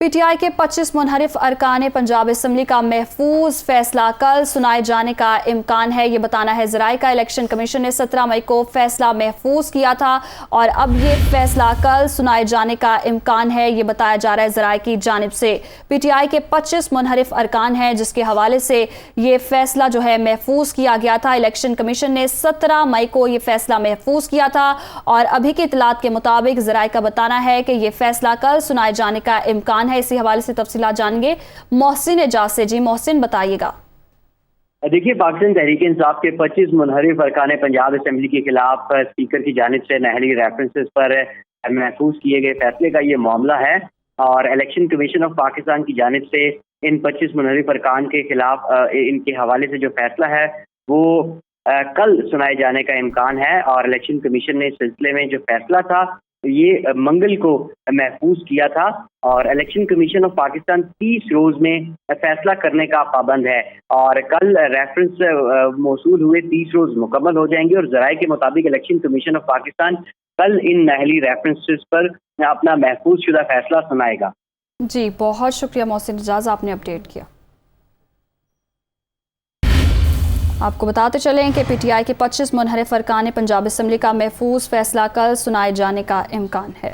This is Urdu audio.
پی ٹی آئی کے 25 منحرف ارکان پنجاب اسمبلی کا محفوظ فیصلہ کل سنائے جانے کا امکان ہے، یہ بتانا ہے ذرائع کا۔ الیکشن کمیشن نے 17 مئی کو فیصلہ محفوظ کیا تھا اور اب یہ فیصلہ کل سنائے جانے کا امکان ہے، یہ بتایا جا رہا ہے ذرائع کی جانب سے۔ پی ٹی آئی کے 25 منحرف ارکان ہیں جس کے حوالے سے یہ فیصلہ جو ہے محفوظ کیا گیا تھا۔ الیکشن کمیشن نے 17 مئی کو یہ فیصلہ محفوظ کیا تھا اور ابھی کی اطلاعات کے مطابق ذرائع کا بتانا ہے کہ یہ فیصلہ کل سنائے جانے کا امکان ہے۔ اسی حوالے سے تفصیلات جانیں گے محسن اعجاز سے۔ جی محسن، بتائیے گا۔ دیکھیے، پاکستان تحریک انصاف کے 25 منحرف ارکان پنجاب اسمبلی کے خلاف اسپیکر کی جانب سے نہری ریفرنسز پر محفوظ کیے گئے فیصلے کا یہ معاملہ ہے اور الیکشن کمیشن آف پاکستان کی جانب سے ان 25 منحرف ارکان کے خلاف ان کے حوالے سے جو فیصلہ ہے وہ کل سنائے جانے کا امکان ہے اور الیکشن کمیشن نے اس سلسلے میں جو فیصلہ تھا یہ منگل کو محفوظ کیا تھا اور الیکشن کمیشن آف پاکستان 30 روز میں فیصلہ کرنے کا پابند ہے اور کل ریفرنس موصول ہوئے 30 روز مکمل ہو جائیں گے اور ذرائع کے مطابق الیکشن کمیشن آف پاکستان کل ان نہلی ریفرنسز پر اپنا محفوظ شدہ فیصلہ سنائے گا۔ جی بہت شکریہ محسن اعجاز، آپ نے اپڈیٹ کیا۔ آپ کو بتاتے چلیں کہ پی ٹی آئی کے 25 منحرف ارکان پنجاب اسمبلی کا محفوظ فیصلہ کل سنائے جانے کا امکان ہے۔